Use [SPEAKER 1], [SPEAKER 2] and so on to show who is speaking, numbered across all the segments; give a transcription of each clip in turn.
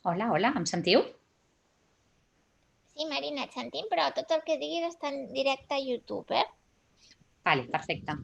[SPEAKER 1] Hola, hola, em sentiu?
[SPEAKER 2] Sí, Marina, et sentim, però tot el que diguis està en directe a YouTube,
[SPEAKER 1] Vale, perfecte.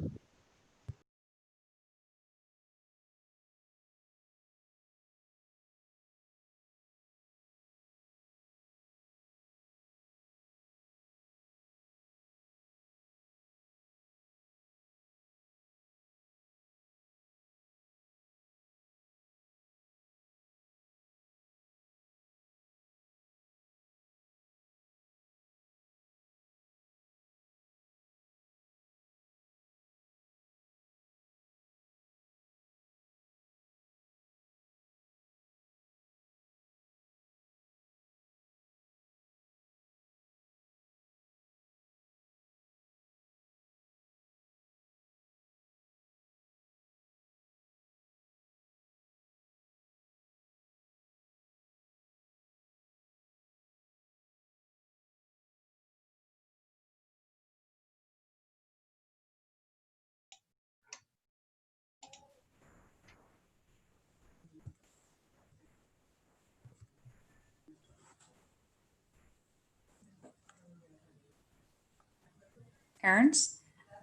[SPEAKER 1] Ernst?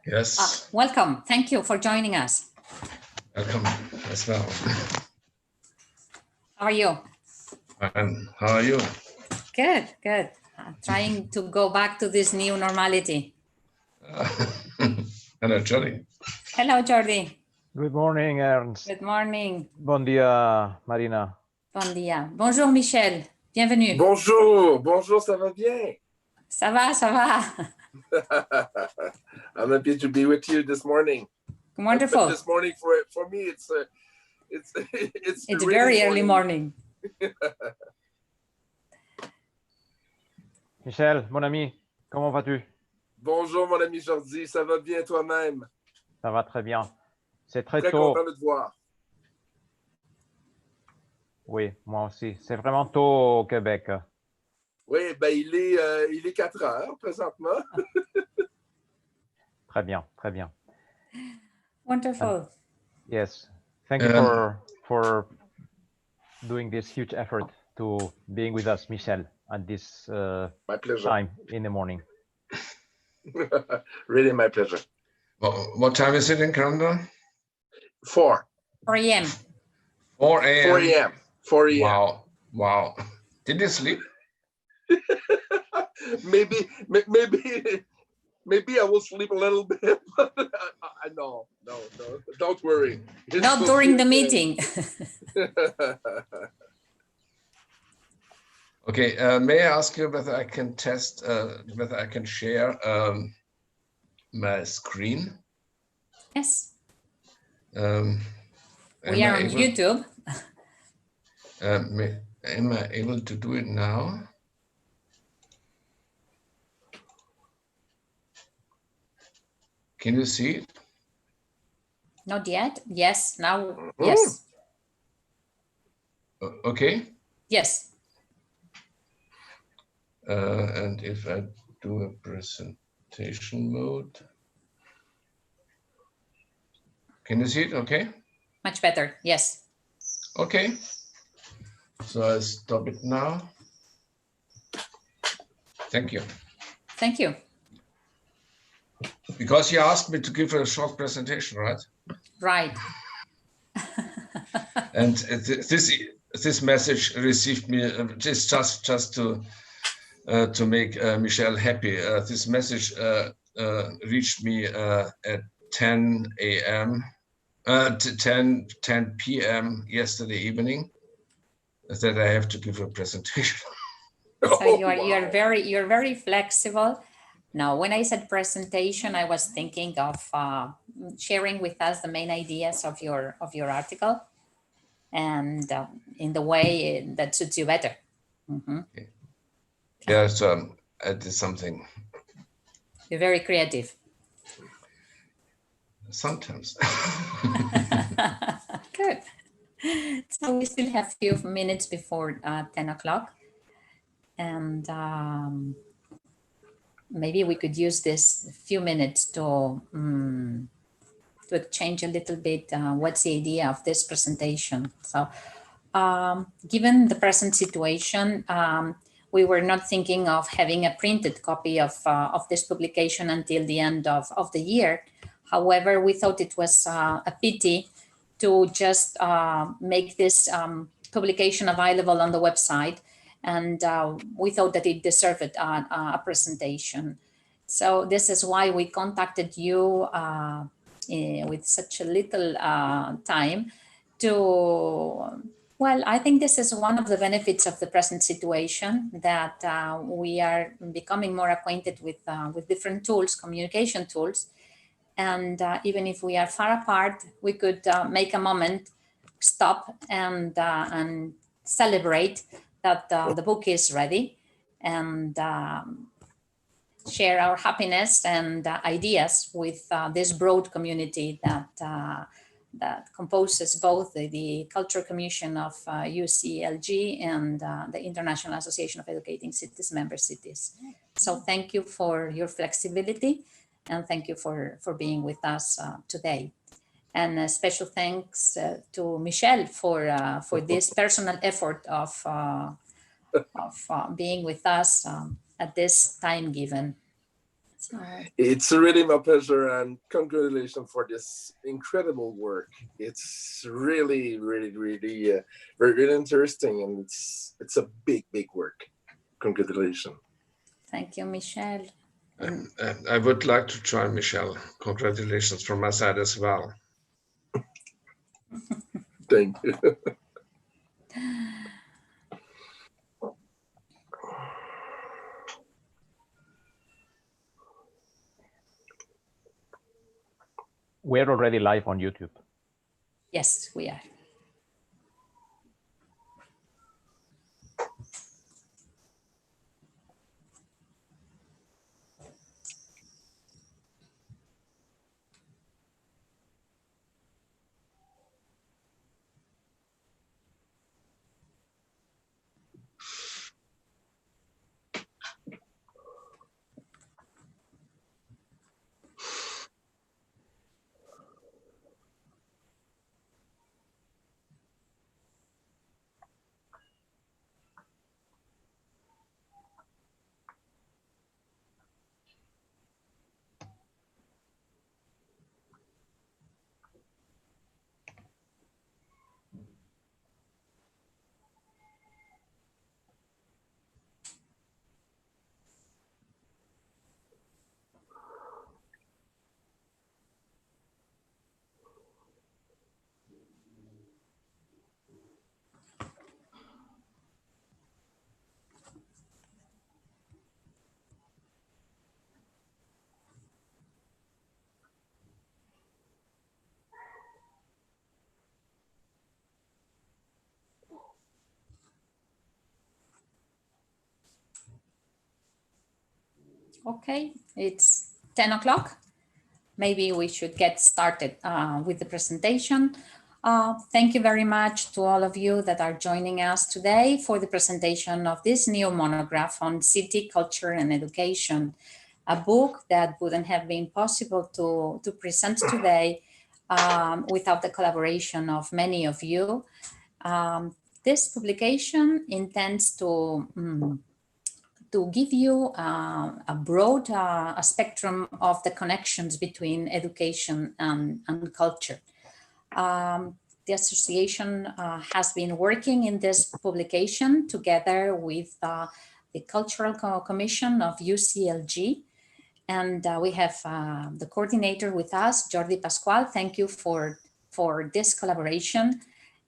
[SPEAKER 3] Yes.
[SPEAKER 1] Welcome. Thank you for joining us.
[SPEAKER 3] Welcome as well.
[SPEAKER 1] How are you?
[SPEAKER 3] And how are you?
[SPEAKER 1] Good, good. Trying to go back to this new normality.
[SPEAKER 3] Hello, Johnny.
[SPEAKER 1] Hello, Jordi.
[SPEAKER 4] Good morning, Ernst.
[SPEAKER 1] Good morning.
[SPEAKER 4] Bon dia, Marina.
[SPEAKER 1] Bon dia. Bonjour, Michel. Bienvenue.
[SPEAKER 5] Bonjour, bonjour, ça va bien?
[SPEAKER 1] Ça va, ça va.
[SPEAKER 5] I'm happy to be with you this morning.
[SPEAKER 1] Wonderful.
[SPEAKER 5] This morning for me, it's
[SPEAKER 1] It's very early morning.
[SPEAKER 4] Michel, mon ami, comment vas-tu?
[SPEAKER 5] Bonjour, mon ami Jordi, ça va bien toi-même?
[SPEAKER 4] Ça va très bien. C'est très
[SPEAKER 5] Très
[SPEAKER 4] tôt.
[SPEAKER 5] content de te voir.
[SPEAKER 4] Oui, moi aussi. C'est vraiment tôt au Québec.
[SPEAKER 5] Oui, ben il est 4 heures présentement.
[SPEAKER 4] Très bien, très bien.
[SPEAKER 1] Wonderful.
[SPEAKER 4] Yes. Thank you for doing this huge effort to being with us, Michel, at this
[SPEAKER 5] My pleasure.
[SPEAKER 4] time in the morning.
[SPEAKER 5] Really my pleasure.
[SPEAKER 3] What time is it in Canada?
[SPEAKER 5] 4
[SPEAKER 1] a.m.
[SPEAKER 3] 4 a.m.
[SPEAKER 5] 4 a.m. 4 a.m.
[SPEAKER 3] Wow. Did you sleep?
[SPEAKER 5] maybe I will sleep a little bit. No, don't worry. It's
[SPEAKER 1] Not during the meeting.
[SPEAKER 3] Okay, may I ask you whether I can test, whether I can share my screen?
[SPEAKER 1] Yes. We
[SPEAKER 3] We
[SPEAKER 1] are on YouTube.
[SPEAKER 3] Am I able to do it now? Can you see it?
[SPEAKER 1] Not yet. Yes. Now. Yes.
[SPEAKER 3] Okay.
[SPEAKER 1] Yes.
[SPEAKER 3] And if I do a presentation mode, can you see it? Okay.
[SPEAKER 1] Much better. Yes.
[SPEAKER 3] Okay. So I stop it now. Thank you.
[SPEAKER 1] Thank you.
[SPEAKER 3] Because you asked me to give a short presentation, right?
[SPEAKER 1] Right.
[SPEAKER 3] And this message received me just to make Michelle happy. This message reached me at 10 a.m. 10 p.m. yesterday evening. That I have to give a presentation.
[SPEAKER 1] So you're very flexible. Now, when I said presentation, I was thinking of sharing with us the main ideas of your article, and in the way that suits you better. Mm-hmm.
[SPEAKER 3] Okay. Yeah, so I did something.
[SPEAKER 1] You're very creative.
[SPEAKER 3] Sometimes.
[SPEAKER 1] Good. So we still have a few minutes before 10 o'clock. And maybe we could use this few minutes to exchange a little bit what's the idea of this presentation. So Given the present situation, we were not thinking of having a printed copy of this publication until the end of the year. However, we thought it was a pity to just make this publication available on the website, and we thought that it deserved a presentation. So this is why we contacted you with such a little time to, well, I think this is one of the benefits of the present situation, that we are becoming more acquainted with different tools, communication tools. And even if we are far apart, we could make a moment, stop and celebrate that the book is ready, and share our happiness and ideas with this broad community that composes both the Cultural Commission of UCLG and the International Association of Educating Cities member cities. So thank you for your flexibility, and thank you for being with us today. And a special thanks to Michelle for this personal effort of being with us at this time given. So,
[SPEAKER 5] It's really my pleasure, and congratulations for this incredible work. It's really, really, really, very interesting, and it's a big, big work. Congratulations.
[SPEAKER 1] thank you, Michelle.
[SPEAKER 3] And I would like to join Michelle. Congratulations from my side as well.
[SPEAKER 5] Thank you.
[SPEAKER 4] We're already live on YouTube.
[SPEAKER 1] Yes, we are. Okay, it's 10 o'clock. Maybe we should get started with the presentation. Thank you very much to all of you that are joining us today for the presentation of this new monograph on city, culture, and education, a book that wouldn't have been possible to present today without the collaboration of many of you. This publication intends to give you a broad a spectrum of the connections between education and culture. The association has been working in this publication together with the Cultural Commission of UCLG, and we have the coordinator with us, Jordi Pascual. Thank you for this collaboration,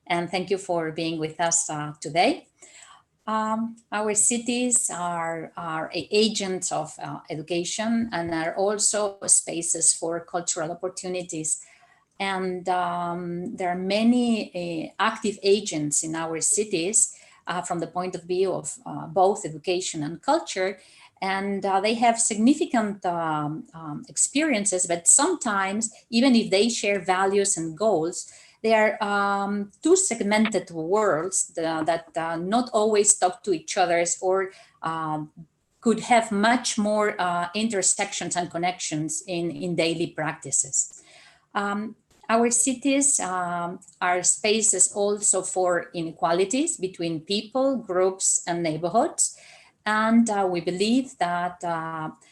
[SPEAKER 1] and thank you for being with us today. Our cities are agents of education and are also spaces for cultural opportunities. And there are many active agents in our cities from the point of view of both education and culture. And they have significant experiences, but sometimes, even if they share values and goals, they are two segmented worlds that not always talk to each other, or could have much more intersections and connections in daily practices. Our cities are spaces also for inequalities between people, groups, and neighborhoods. And we believe that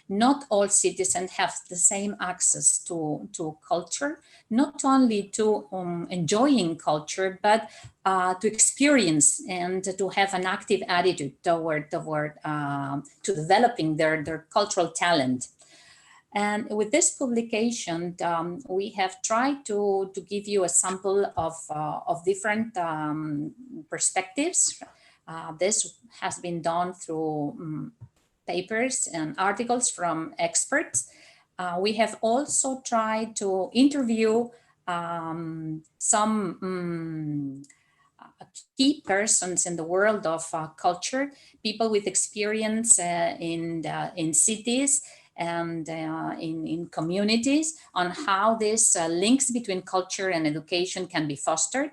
[SPEAKER 1] not all citizens have the same access to culture, not only to enjoying culture, but to experience and to have an active attitude toward to developing their cultural talent. And with this publication, we have tried to give you a sample of different perspectives. This has been done through papers and articles from experts. We have also tried to interview some key persons in the world of culture, people with experience in cities and in communities, on how this links between culture and education can be fostered.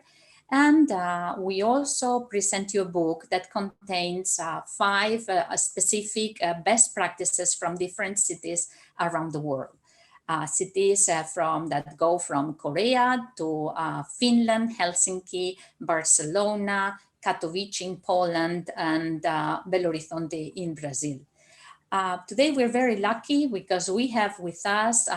[SPEAKER 1] And we also present you a book that contains 5 specific best practices from different cities around the world. Cities that go from Korea to Finland, Helsinki, Barcelona, Katowice in Poland, and Belo Horizonte in Brazil. Today we're very lucky because we have with us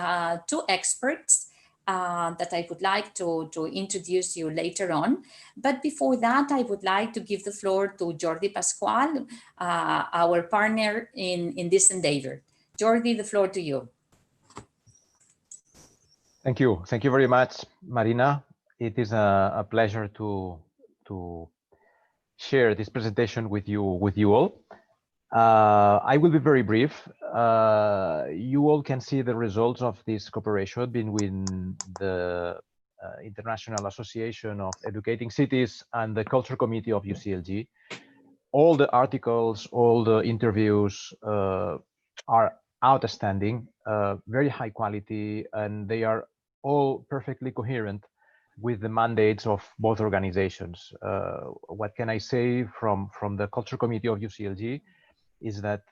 [SPEAKER 1] 2 experts that I would like to introduce you later on. But before that, I would like to give the floor to Jordi Pascual, our partner in this endeavor. Jordi, the floor to you.
[SPEAKER 4] Thank you. Thank you very much, Marina. It is a pleasure to share this presentation with you all. I will be very brief. You all can see the results of this cooperation between the International Association of Educating Cities and the Culture Committee of UCLG. All the articles, all the interviews are outstanding, very high quality, and they are all perfectly coherent with the mandates of both organizations. What can I say from the Culture Committee of UCLG is that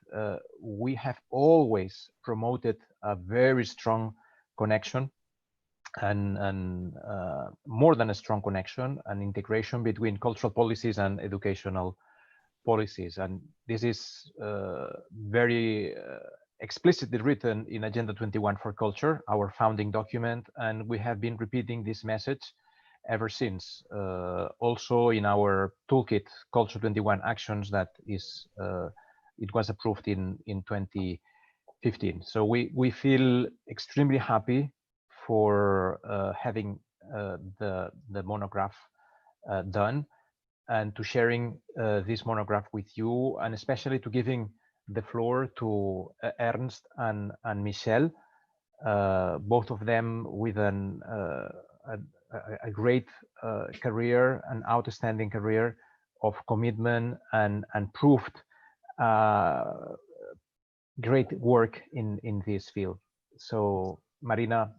[SPEAKER 4] we have always promoted a very strong connection and more than a strong connection, an integration between cultural policies and educational policies. And this is very explicitly written in Agenda 21 for Culture, our founding document, and we have been repeating this message ever since. Also in our toolkit, Culture 21 Actions, that is it was approved in 2015. So we feel extremely happy for having the monograph done, and to sharing this monograph with you, and especially to giving the floor to Ernst and Michel, both of them with a great career, an outstanding career of commitment and proved great work in this field. So Marina,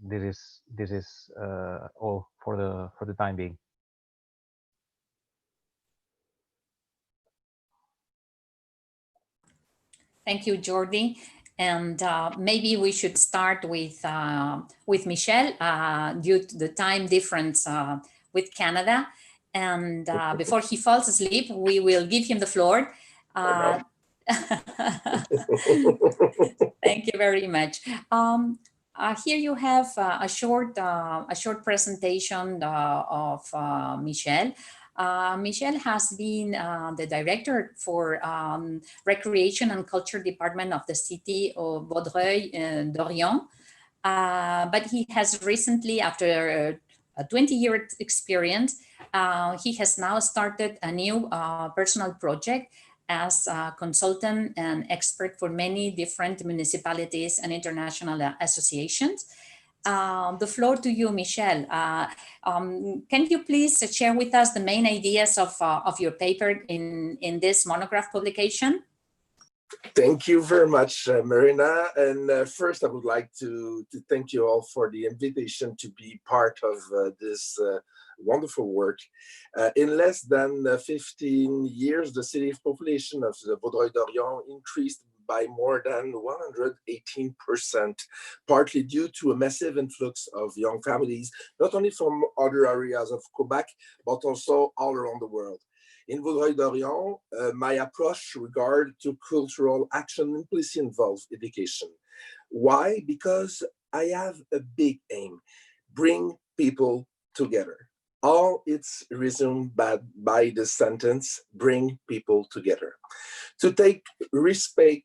[SPEAKER 4] this is all for the time being.
[SPEAKER 1] Thank you, Jordi. And maybe we should start with Michel due to the time difference with Canada. And before he falls asleep, we will give him the floor. Thank you very much. Here you have a short presentation of Michel. Michel has been the director for Recreation and Culture Department of the city of Vaudreuil-Dorion. But he has recently, after a 20-year experience, he has now started a new personal project as a consultant and expert for many different municipalities and international associations. The floor to you, Michel. Can you please share with us the main ideas of your paper in this monograph publication?
[SPEAKER 5] Thank you very much, Marina. And first, I would like to thank you all for the invitation to be part of this wonderful work. In less than 15 years, the city population of Vaudreuil-Dorion increased by more than 118%, partly due to a massive influx of young families, not only from other areas of Quebec, but also all around the world. In Vaudreuil-Dorion, my approach regard to cultural action implicitly involves education. Why? Because I have a big aim, bring people together. All it's resumed by the sentence, bring people together. To take respect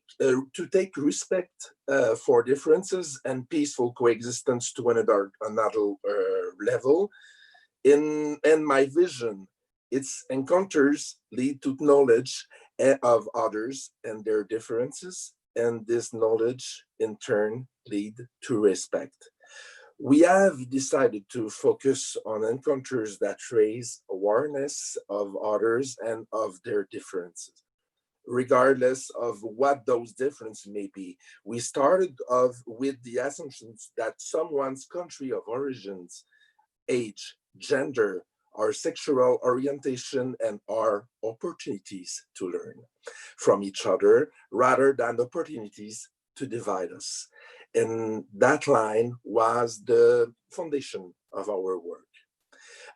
[SPEAKER 5] for differences and peaceful coexistence to another level. In my vision, its encounters lead to knowledge of others and their differences, and this knowledge in turn lead to respect. We have decided to focus on encounters that raise awareness of others and of their differences. Regardless of what those differences may be, we started off with the assumptions that someone's country of origins, age, gender, or sexual orientation, and our opportunities to learn from each other rather than opportunities to divide us. And that line was the foundation of our work.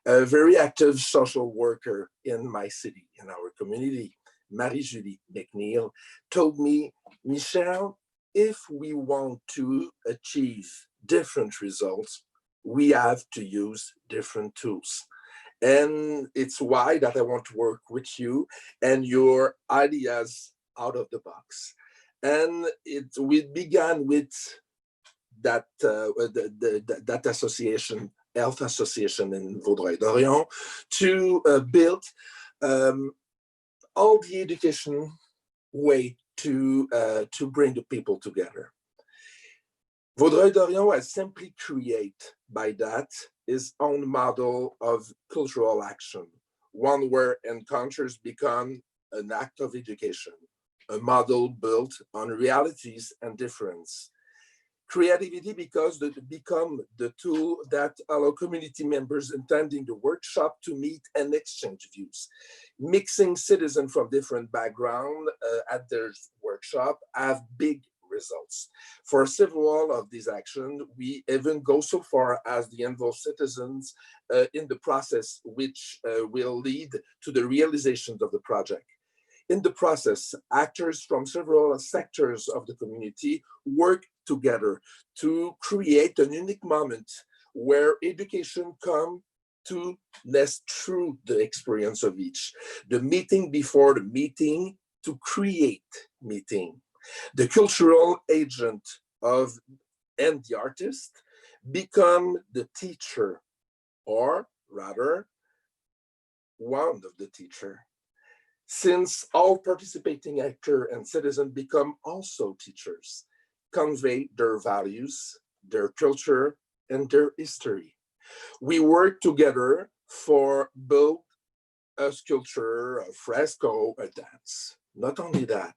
[SPEAKER 5] A very active social worker in my city, in our community, Marie-Julie McNeil, told me, Michel, if we want to achieve different results, we have to use different tools. And it's why that I want to work with you and your ideas out of the box. And we began with that that association, health association in Vaudreuil-Dorion, to build all the education way to bring the people together. Vaudreuil-Dorion has simply created by that his own model of cultural action, one where encounters become an act of education, a model built on realities and difference. Creativity because they become the tool that allow community members attending the workshop to meet and exchange views. Mixing citizens from different backgrounds at their workshop have big results. For several of these actions, we even go so far as to involve citizens in the process, which will lead to the realization of the project. In the process, actors from several sectors of the community work together to create a unique moment where education comes to less through the experience of each. The meeting before the meeting to create meeting. The cultural agent and the artist become the teacher, or rather, one of the teacher. Since all participating actors and citizens become also teachers, convey their values, their culture, and their history. We work together for both a sculpture, a fresco, a dance. Not only that,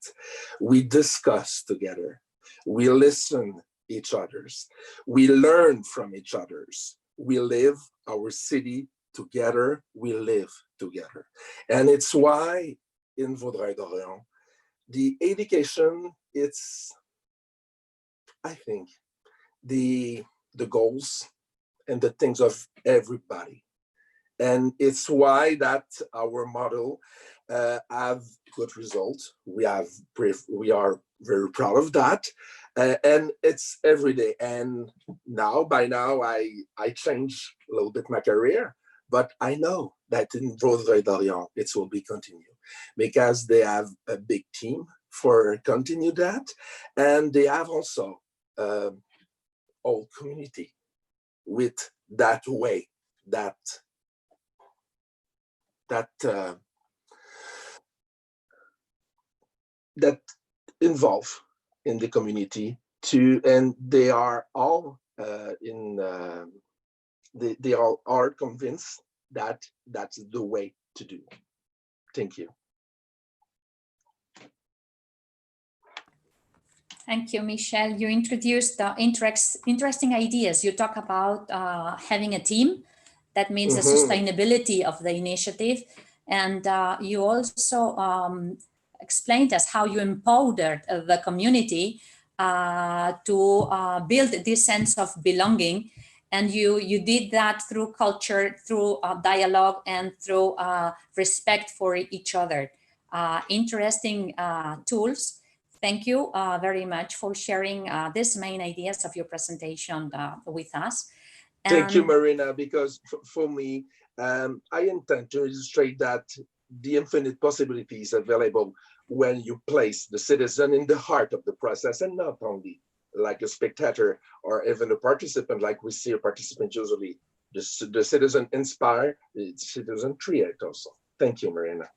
[SPEAKER 5] we discuss together. We listen each other's. We learn from each other's. We live our city together. We live together. And it's why in Vaudreuil-Dorion, the education, it's, I think, the goals and the things of everybody. And it's why that our model have good results. We are very proud of that. And it's every day. And by now, I changed a little bit my career, but I know that in Vaudreuil-Dorion, it will be continued because they have a big team for continue that. And they have also whole community with that way, that involve in the community too, and they are all they all are convinced that that's the way to do. Thank you.
[SPEAKER 1] Thank you, Michel. You introduced interesting ideas. You talk about having a team. That means the sustainability of the initiative. And you also explained us how you empowered the community to build this sense of belonging. And you did that through culture, through dialogue, and through respect for each other. Interesting tools. Thank you very much for sharing these main ideas of your presentation with us.
[SPEAKER 5] Thank you, Marina, because for me, I intend to illustrate that the infinite possibilities available when you place the citizen in the heart of the process, and not only like a spectator or even a participant, like we see a participant usually. The citizen inspire, the citizen create also. Thank you, Marina.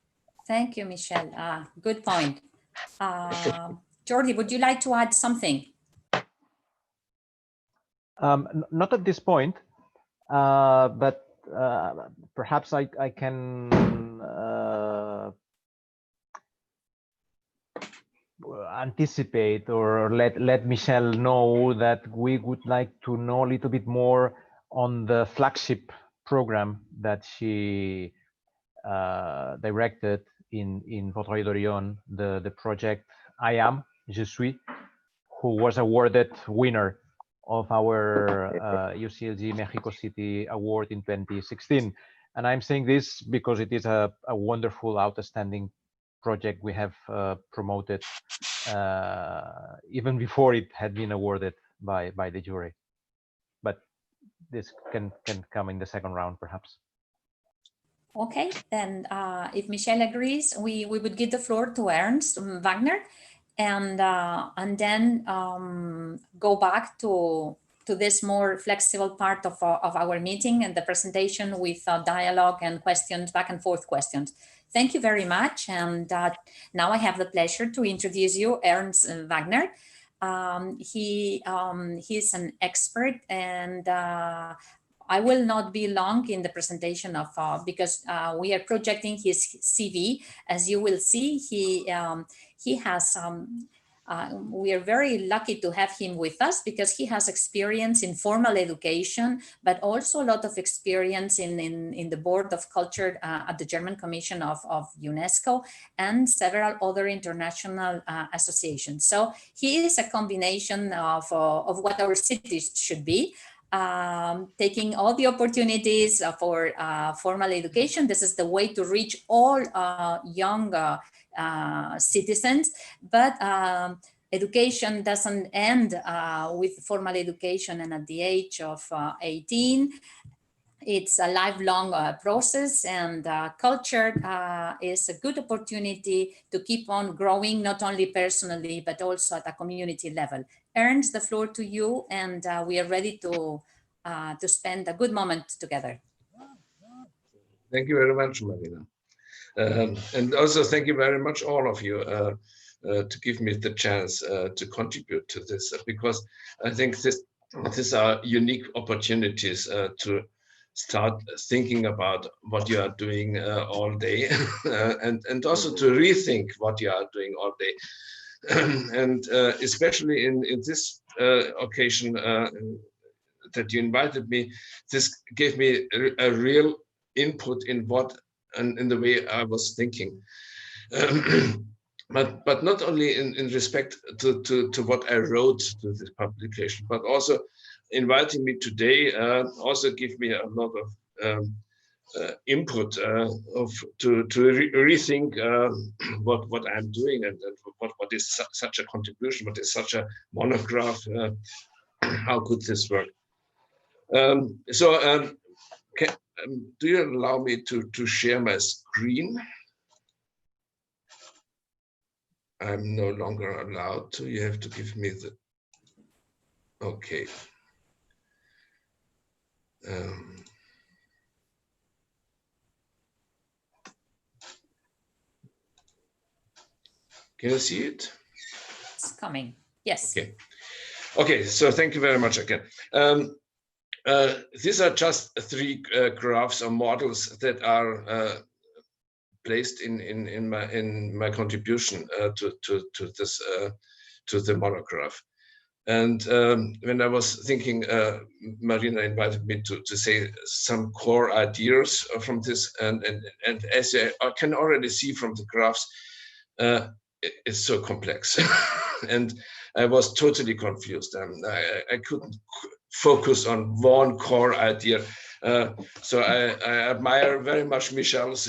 [SPEAKER 1] Thank you, Michelle. Good point. Jordi, would you like to add something?
[SPEAKER 4] Not at this point, but perhaps I can anticipate or let Michelle know that we would like to know a little bit more on the flagship program that she directed in Vaudreuil-Dorion, the project I Am, Je Suis, who was awarded winner of our UCLG Mexico City Award in 2016. And I'm saying this because it is a wonderful, outstanding project we have promoted even before it had been awarded by the jury. But this can come in the second round, perhaps.
[SPEAKER 1] Okay, then if Michelle agrees, we would give the floor to Ernst Wagner, and then go back to this more flexible part of our meeting and the presentation with dialogue and questions, back and forth questions. Thank you very much. And now I have the pleasure to introduce you, Ernst Wagner. He's an expert, and I will not be long in the presentation of because we are projecting his CV. As you will see, he has we are very lucky to have him with us because he has experience in formal education, but also a lot of experience in the Board of Culture at the German Commission of UNESCO and several other international associations. So he is a combination of what our cities should be. Taking all the opportunities for formal education. This is the way to reach all young citizens, but education doesn't end with formal education and at the age of 18. It's a lifelong process, and culture is a good opportunity to keep on growing, not only personally, but also at a community level. Ernst, the floor to you, and we are ready to spend a good moment together.
[SPEAKER 3] Thank you very much, Marina. And also thank you very much, all of you, to give me the chance to contribute to this, because I think these are unique opportunities to start thinking about what you are doing all day, and also to rethink what you are doing all day. And especially in this occasion that you invited me, this gave me a real input in what and in the way I was thinking. But not only in respect to what I wrote to this publication, but also inviting me today also give me a lot of input to rethink what I'm doing, and what is such a contribution, what is such a monograph, how could this work? Do you allow me to share my screen? I'm no longer allowed to. You have to give me the. Okay. Can you see it?
[SPEAKER 1] It's coming. Yes.
[SPEAKER 3] Okay. Okay. So thank you very much again. These are just three graphs or models that are placed in my contribution to this to the monograph. And when I was thinking, Marina invited me to say some core ideas from this, and as I can already see from the graphs, it's so complex. And I was totally confused. I couldn't focus on one core idea. So I admire very much Michel's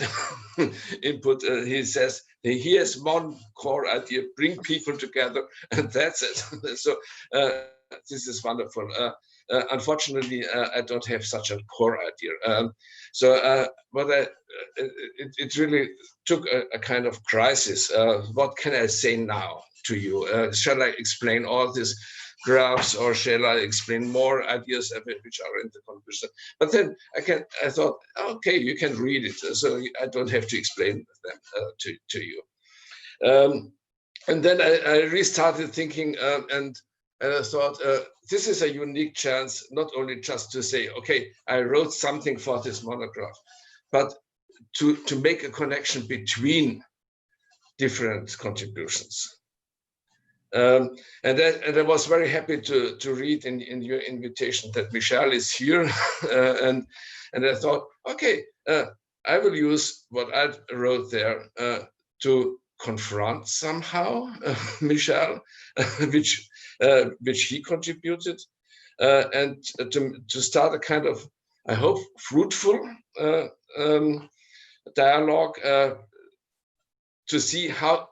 [SPEAKER 3] input. He says he has one core idea: bring people together, and that's it. So this is wonderful. Unfortunately, I don't have such a core idea. But it really took a kind of crisis. What can I say now to you? Shall I explain all these graphs, or shall I explain more ideas which are in the conclusion? But then I thought, okay, you can read it, so I don't have to explain them to you. And then I restarted thinking, and I thought, this is a unique chance, not only just to say, okay, I wrote something for this monograph, but to make a connection between different contributions. And I was very happy to read in your invitation that Michel is here, and I thought, okay, I will use what I wrote there to confront somehow Michel, which he contributed, and to start a kind of, I hope, fruitful dialogue to see how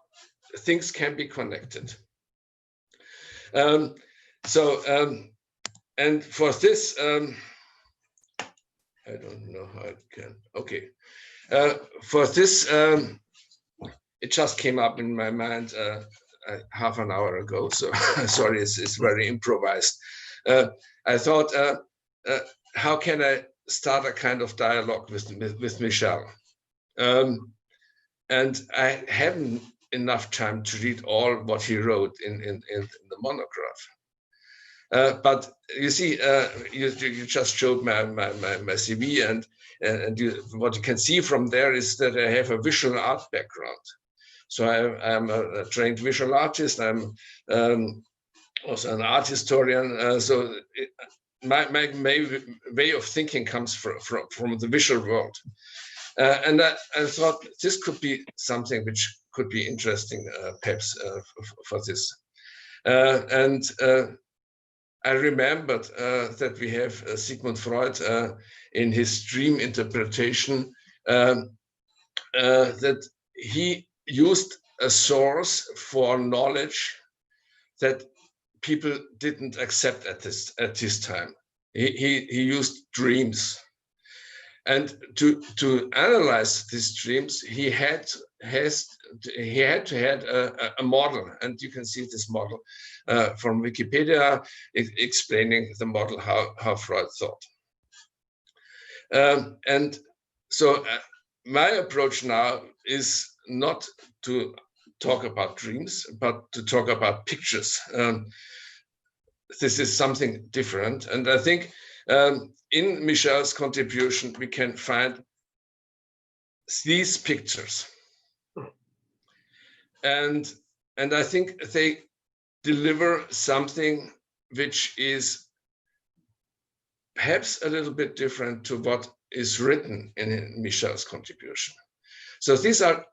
[SPEAKER 3] things can be connected. And for this, I don't know how it can. Okay, for this, it just came up in my mind half an hour ago. So sorry, it's very improvised. I thought, how can I start a kind of dialogue with Michel? And I haven't enough time to read all what he wrote in the monograph. But you see, you just showed my CV, and what you can see from there is that I have a visual art background. So I'm a trained visual artist. I'm also an art historian. So my way of thinking comes from the visual world. And I thought this could be something which could be interesting, perhaps, for this. And I remembered that we have Sigmund Freud in his dream interpretation, that he used a source for knowledge that people didn't accept at this time. He used dreams. And to analyze these dreams, he had to have a model, and you can see this model from Wikipedia explaining the model how Freud thought. And so my approach now is not to talk about dreams, but to talk about pictures. This is something different, and I think in Michel's contribution, we can find these pictures. And I think they deliver something which is perhaps a little bit different to what is written in Michel's contribution. So these are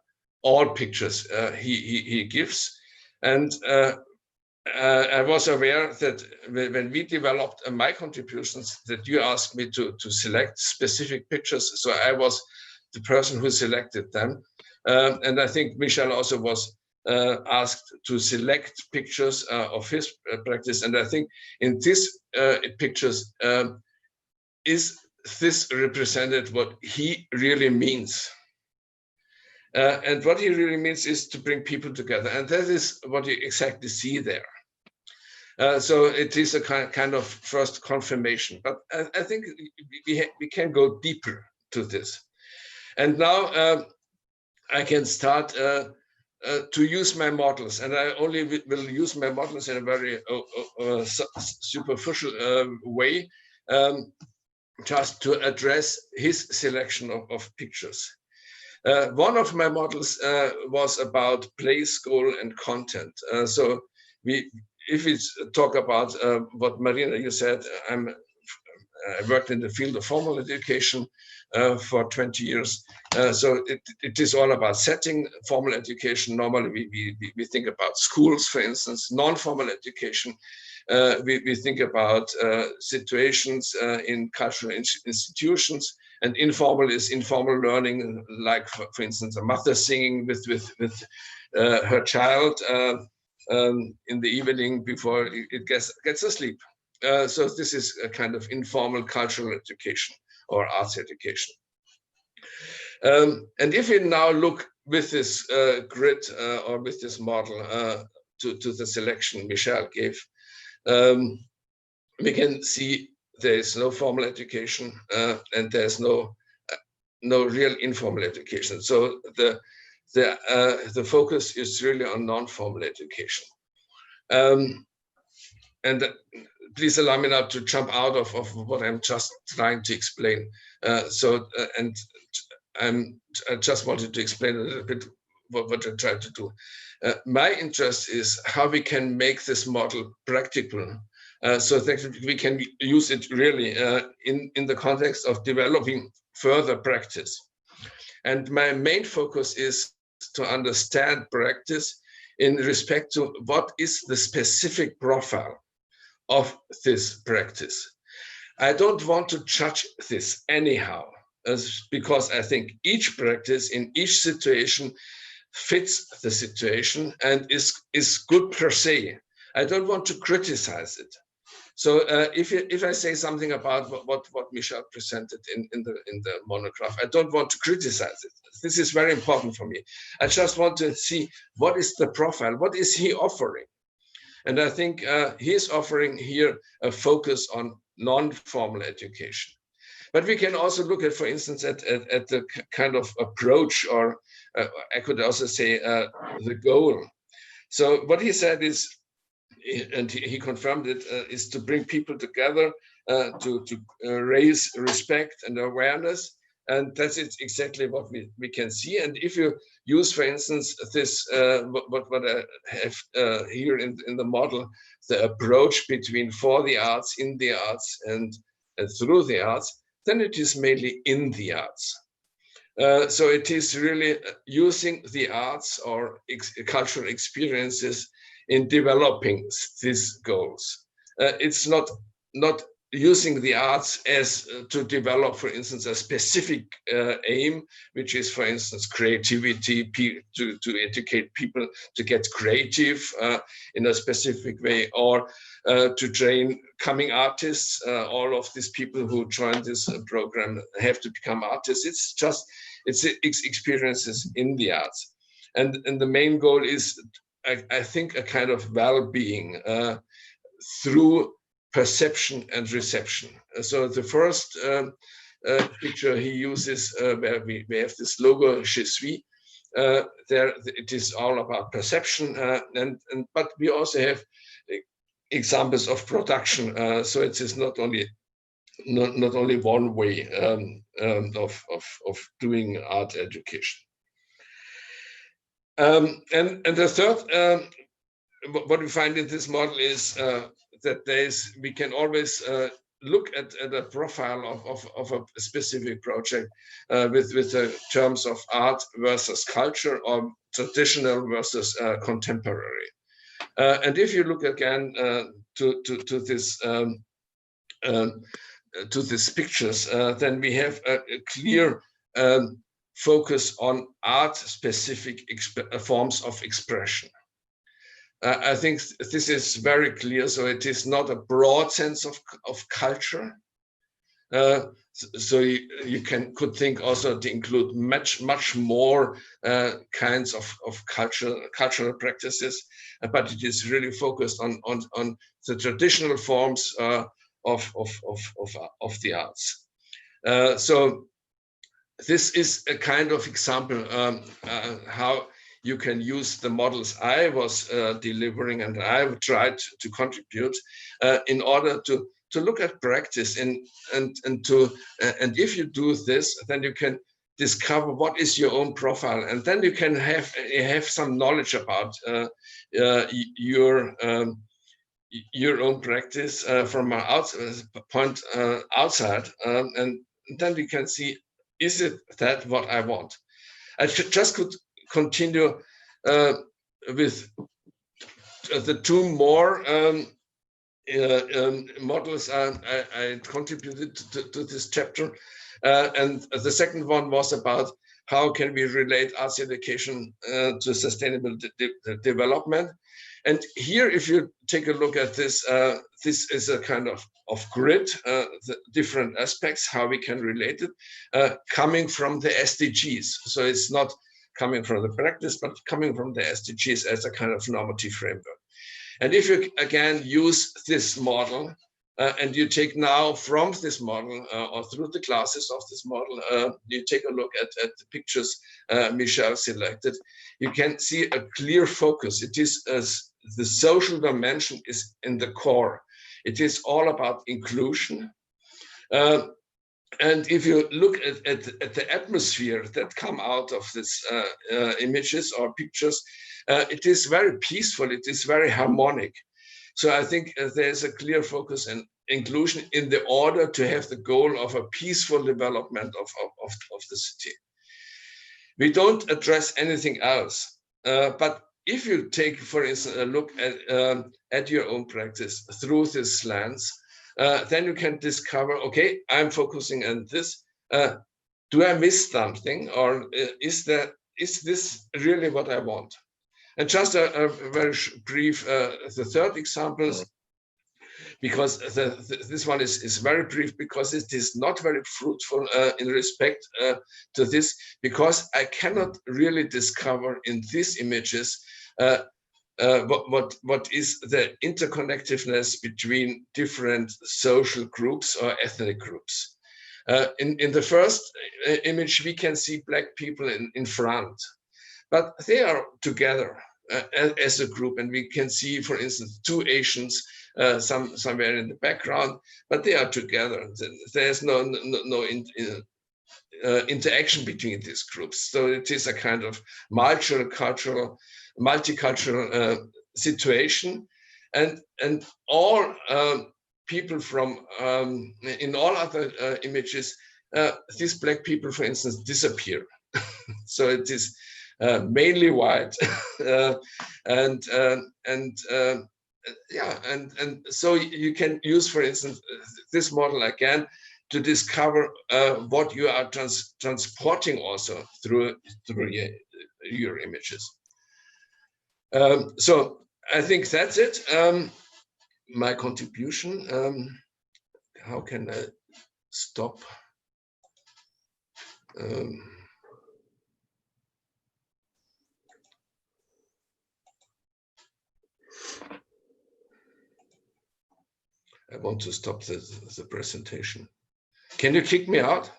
[SPEAKER 3] all pictures he gives. And I was aware that when we developed my contributions, that you asked me to select specific pictures. So I was the person who selected them. And I think Michel also was asked to select pictures of his practice. And I think in these pictures, is this represented what he really means? And what he really means is to bring people together. And that is what you exactly see there. So it is a kind of first confirmation, but I think we can go deeper to this. And now I can start to use my models, and I only will use my models in a very superficial way, just to address his selection of pictures. One of my models was about place, goal, and content. So if we talk about what Marina, you said, I worked in the field of formal education. for 20 years. So it is all about setting formal education. Normally we think about schools, for instance, non-formal education. We think about situations in cultural institutions, and informal is informal learning, like for instance a mother singing with her child in the evening before it gets asleep. So this is a kind of informal cultural education or arts education. And if we now look with this grid or with this model to the selection Michel gave, we can see there is no formal education and there's no real informal education. So the focus is really on non-formal education. And please allow me now to jump out of what I'm just trying to explain. I just wanted to explain a little bit what I tried to do. My interest is how we can make this model practical, so that we can use it really in the context of developing further practice. And my main focus is to understand practice in respect to what is the specific profile of this practice. I don't want to judge this anyhow, because I think each practice in each situation fits the situation and is good per se. I don't want to criticize it. So if I say something about what Michel presented in the monograph, I don't want to criticize it. This is very important for me. I just want to see what is the profile, what is he offering? And I think he is offering here a focus on non-formal education. But we can also look at, for instance, at the kind of approach, or I could also say the goal. So what he said is, and he confirmed it, is to bring people together, to raise respect and awareness. And that's exactly what we can see. And if you use, for instance, this, what I have here in the model, the approach between for the arts, in the arts, and through the arts, then it is mainly in the arts. So it is really using the arts or cultural experiences in developing these goals. It's not using the arts as to develop, for instance, a specific aim, which is, for instance, creativity, to educate people to get creative in a specific way, or to train coming artists. All of these people who join this program have to become artists. It's just, it's experiences in the arts. And the main goal is, I think, a kind of well-being through perception and reception. So the first picture he uses, where we have this logo "Je suis," there it is all about perception, but we also have examples of production. So it is not only one way of doing art education. And the third, what we find in this model is that we can always look at a profile of a specific project with the terms of art versus culture, or traditional versus contemporary. And if you look again to these pictures, then we have a clear focus on art-specific forms of expression. I think this is very clear. So it is not a broad sense of culture. So you could think also to include much more kinds of cultural practices, but it is really focused on the traditional forms of the arts. So this is a kind of example how you can use the models I was delivering and I tried to contribute in order to look at practice and if you do this, then you can discover what is your own profile, and then you can have some knowledge about your own practice from an outside, and then we can see is it that what I want? I just could continue with the two more models I contributed to this chapter. And the second one was about how can we relate arts education to sustainable development. And here, if you take a look at this, this is a kind of grid, the different aspects, how we can relate it, coming from the SDGs. So it's not coming from the practice, but coming from the SDGs as a kind of normative framework. And if you again use this model, and you take now from this model or through the classes of this model, you take a look at the pictures Michel selected, you can see a clear focus. It is the social dimension is in the core. It is all about inclusion. And if you look at the atmosphere that come out of these images or pictures, it is very peaceful, it is very harmonic. So I think there's a clear focus and inclusion in the order to have the goal of a peaceful development of the city. We don't address anything else, but if you take, for instance, a look at your own practice through this lens, then you can discover, okay, I'm focusing on this. Do I miss something, or is this really what I want? And just a very brief, the third example, because this one is very brief, because it is not very fruitful in respect to this, because I cannot really discover in these images what is the interconnectedness between different social groups or ethnic groups. In the first image, we can see Black people in front, but they are together as a group, and we can see, for instance, two Asians somewhere in the background, but they are together. There's no interaction between these groups. So it is a kind of multicultural situation, and all people from in all other images, these Black people, for instance, disappear. So it is mainly white, and so you can use, for instance, this model again to discover what you are transporting also through your images. So I think that's it. My contribution. How can I stop? I want to stop the presentation. Can you kick me out?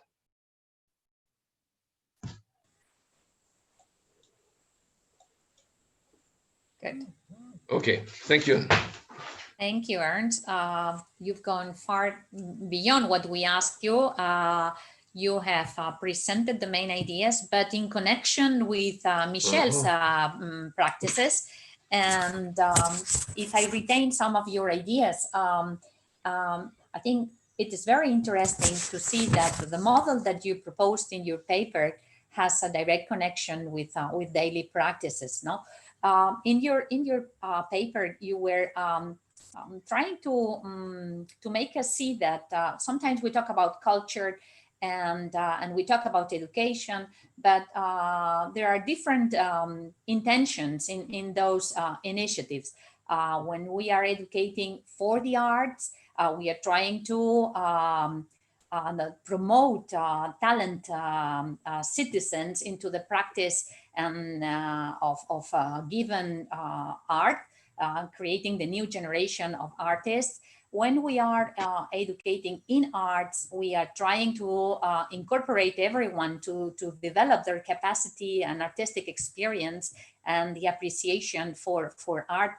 [SPEAKER 1] Good.
[SPEAKER 3] Okay, thank you.
[SPEAKER 1] Thank you, Ernst. You've gone far beyond what we asked you. You have presented the main ideas, but in connection with Michel's practices. And if I retain some of your ideas, I think it is very interesting to see that the model that you proposed in your paper has a direct connection with daily practices. No, in your paper, you were trying to make us see that sometimes we talk about culture and we talk about education, but there are different intentions in those initiatives. When we are educating for the arts, we are trying to promote talent citizens into the practice and of given art, creating the new generation of artists. When we are educating in arts, we are trying to incorporate everyone to develop their capacity and artistic experience and the appreciation for art,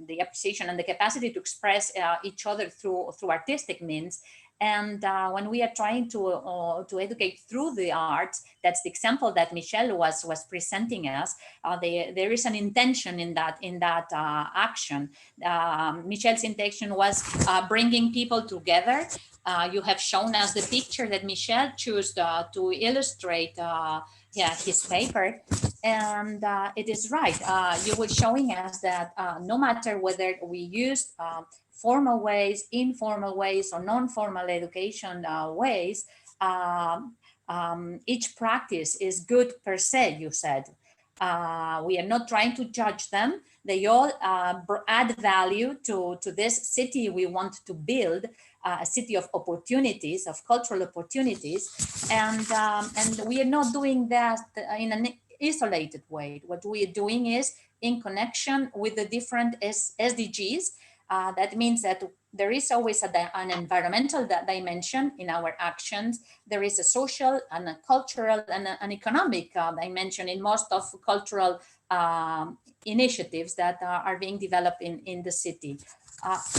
[SPEAKER 1] the appreciation and the capacity to express each other through artistic means. And when we are trying to educate through the arts, that's the example that Michel was presenting us. There is an intention in that action. Michel's intention was bringing people together You have shown us the picture that Michel chose to illustrate his paper. And it is right. You were showing us that no matter whether we use formal ways, informal ways, or non-formal education ways, each practice is good per se, you said. We are not trying to judge them. They all add value to this city we want to build, a city of opportunities, of cultural opportunities. And we are not doing that in an isolated way. What we are doing is in connection with the different SDGs. That means that there is always an environmental dimension in our actions. There is a social and a cultural and an economic dimension in most of cultural initiatives that are being developed in the city.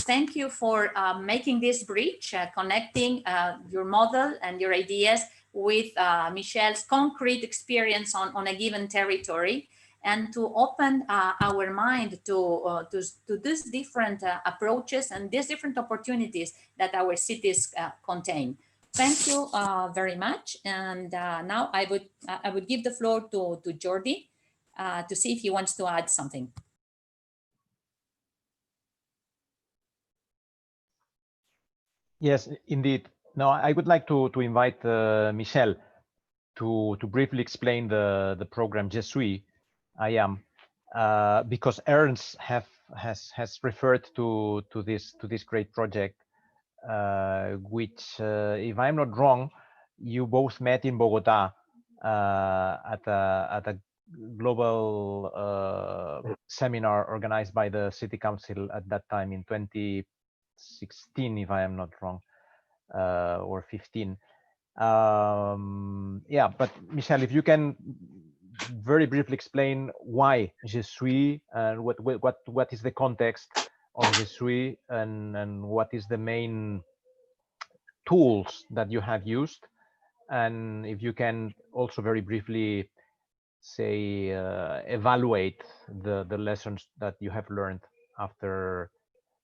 [SPEAKER 1] Thank you for making this bridge, connecting your model and your ideas with Michel's concrete experience on a given territory, and to open our mind to these different approaches and these different opportunities that our cities contain. Thank you very much. And now I would give the floor to Jordi to see if he wants to add something.
[SPEAKER 4] Yes, indeed. Now, I would like to invite Michel to briefly explain the program Je suis, I am, because Ernst has referred to this great project, which, if I'm not wrong, you both met in Bogota at a global seminar organized by the City Council at that time in 2016, if I am not wrong, or 15. Yeah, but Michel, if you can very briefly explain why Je suis and what is the context of Je suis, and what is the main tools that you have used, and if you can also very briefly say evaluate the lessons that you have learned after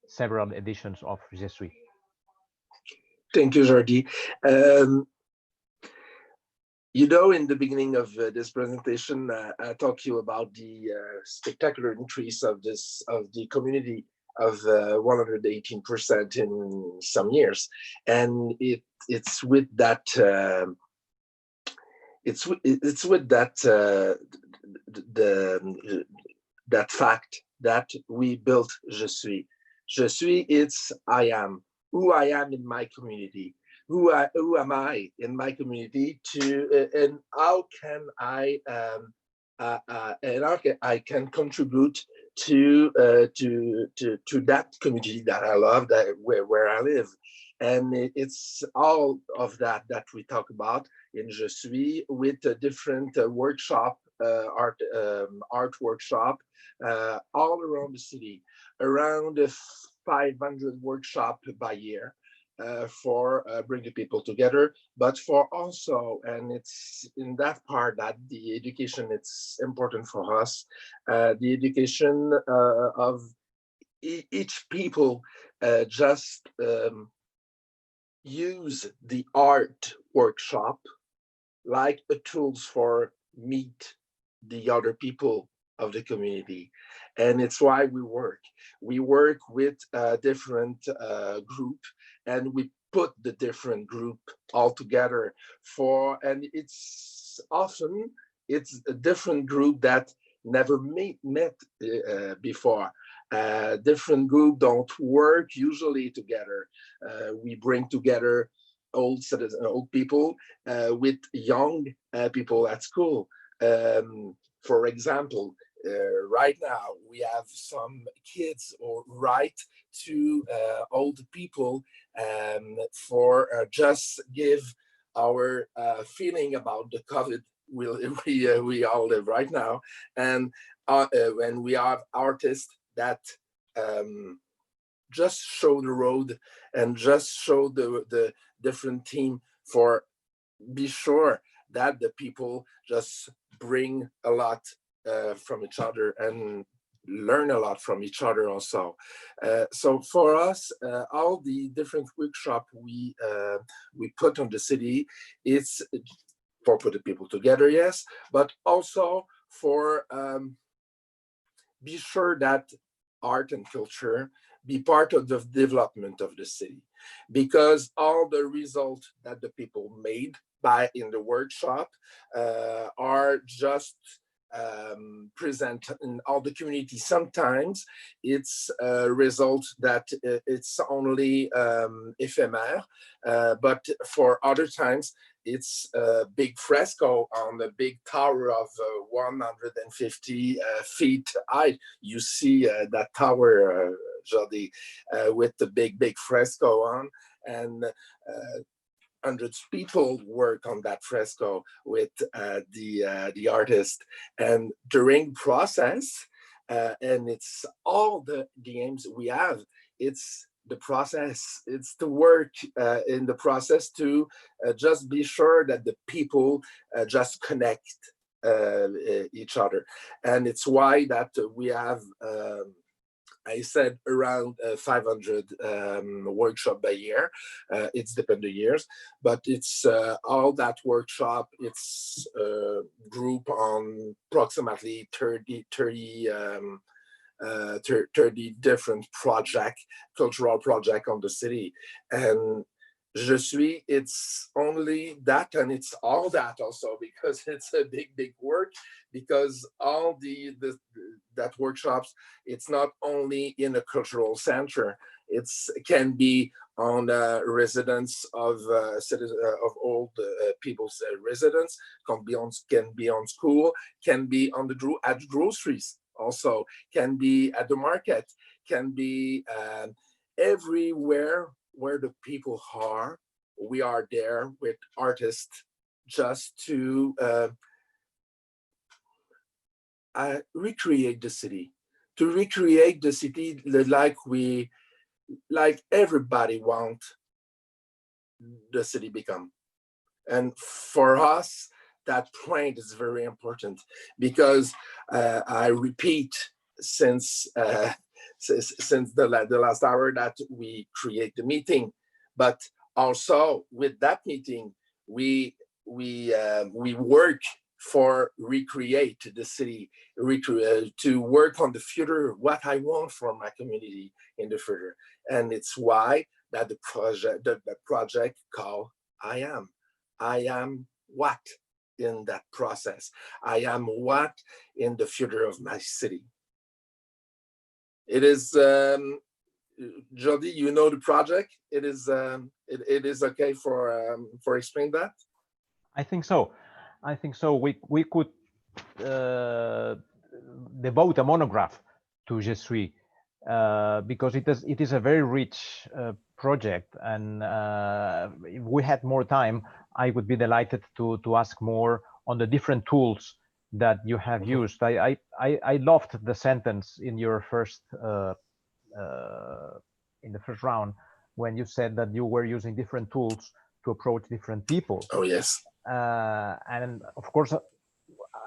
[SPEAKER 4] several editions of Je suis.
[SPEAKER 5] Thank you, Jordi. You know, in the beginning of this presentation, I talked to you about the spectacular increase of the community of 118% in some years, and it's with that that fact that we built Je suis. Je suis, it's I am, who I am in my community. Who am I in my community and how can I can contribute to that community that I love, that where I live. And it's all of that we talk about in Je suis, with a different workshop, art workshop all around the city, around 500 workshops by year. For bringing people together, but for also, and it's in that part that the education, it's important for us, the education of each people just use the art workshop like a tools for meet the other people of the community. And it's why we work with a different group, and we put the different group all together and it's often a different group that never met before. Different group don't work usually together. We bring together old citizens, old people with young people at school. For example, right now we have some kids or write to old people for just give our feeling about the COVID we all live right now. And when we have artists that just show the road and just show the different team, for be sure that the people just bring a lot from each other, and learn a lot from each other also. So for us, all the different workshops we put on the city, it's for putting people together, yes, but also for be sure that art and culture be part of the development of the city, because all the results that the people made in the workshop are just present in all the community. Sometimes it's a result that it's only ephemeral, but for other times it's a big fresco on a big tower of 150 feet high. You see that tower, Jordi, with the big fresco on, and hundreds of people work on that fresco with the artist. And during process, and it's all the aims we have, it's the process, it's the work in the process to just be sure that the people just connect each other. And it's why that we have I said around 500 workshop a year. It's depend the years, but it's all that workshop. It's group on approximately 30 different cultural project on the city. And Je suis, it's only that, and it's all that also, because it's a big work, because all that workshops, it's not only in a cultural center, it can be on residence of old people's residence, can be on school, can be on at groceries also, can be at the market, can be everywhere where the people are. We are there with artists just to recreate the city, like everybody want the city become. And for us, that point is very important, because I repeat since the last hour that we create the meeting, but also with that meeting we work for recreate the city, to work on the future, what I want for my community in the future. And it's why that the project called I am what in that process, I am what in the future of my city. It is Jordi, you know the project. It is okay for explain that.
[SPEAKER 4] I think so. We could devote a monograph to Je suis, because it is a very rich project, and if we had more time, I would be delighted to ask more on the different tools that you have used. I loved the sentence in your first in the first round when you said that you were using different tools to approach different people.
[SPEAKER 5] Oh yes.
[SPEAKER 4] And of course,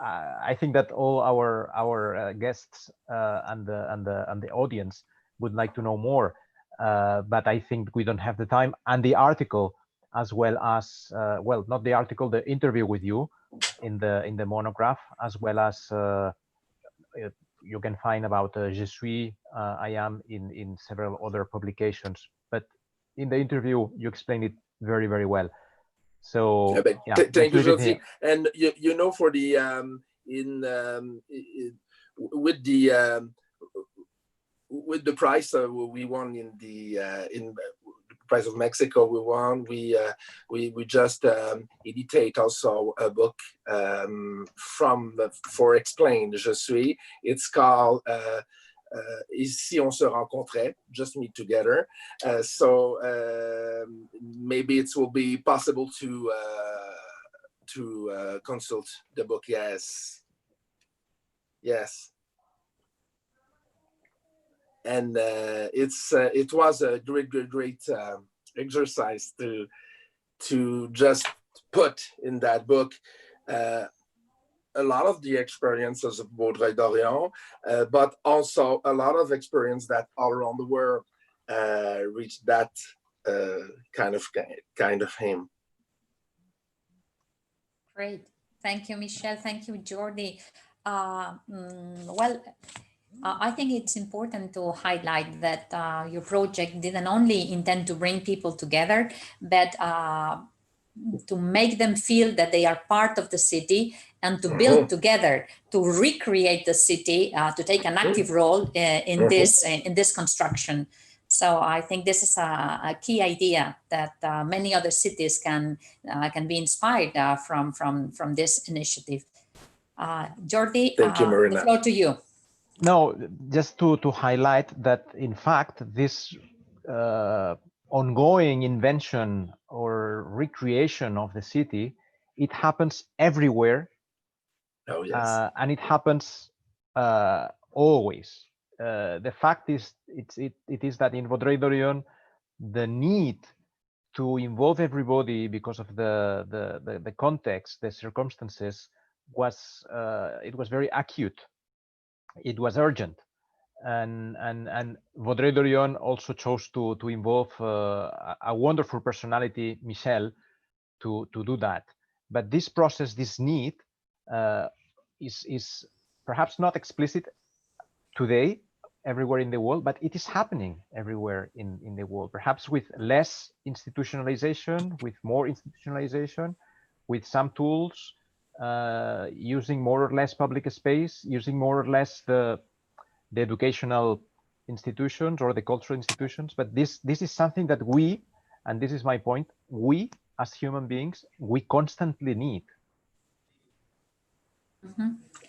[SPEAKER 4] I think that all our guests and the audience would like to know more, but I think we don't have the time. And the article, as well as well, not the article, the interview with you in the monograph, as well as you can find about Je suis, I am in several other publications. But in the interview, you explained it very, very well. So
[SPEAKER 5] yeah, thank you, Josie. And you know, for the with the prize we won in the Prize of Mexico, we won. We just editate also a book for Explain Je suis. It's called Ici on se rencontrait, just meet together. So maybe it will be possible to consult the book. Yes. And it was a great exercise to just put in that book a lot of the experiences of Vaudreuil-Dorion, but also a lot of experience that all around the world reach that kind of aim.
[SPEAKER 1] Great. Thank you, Michelle. Thank you, Jordi. I think it's important to highlight that your project didn't only intend to bring people together, but to make them feel that they are part of the city and to build together, to recreate the city, to take an active role in this construction. So I think this is a key idea that many other cities can be inspired from this initiative. Jordi,
[SPEAKER 5] Thank you, Marina.
[SPEAKER 1] the floor to you.
[SPEAKER 4] No, just to highlight that, in fact, this ongoing invention or recreation of the city, it happens everywhere.
[SPEAKER 5] Oh, yes.
[SPEAKER 4] And it happens always. The fact is, it is that in Vaudreuil-Dorion, the need to involve everybody because of the context, the circumstances, was it was very acute. It was urgent, and Vaudreuil-Dorion also chose to involve a wonderful personality, Michel, to do that. But this process, this need, is perhaps not explicit today everywhere in the world, but it is happening everywhere in the world, perhaps with less institutionalization, with more institutionalization, with some tools, using more or less public space, using more or less the educational institutions or the cultural institutions. But this is something that we, and this is my point, we as human beings, we constantly need.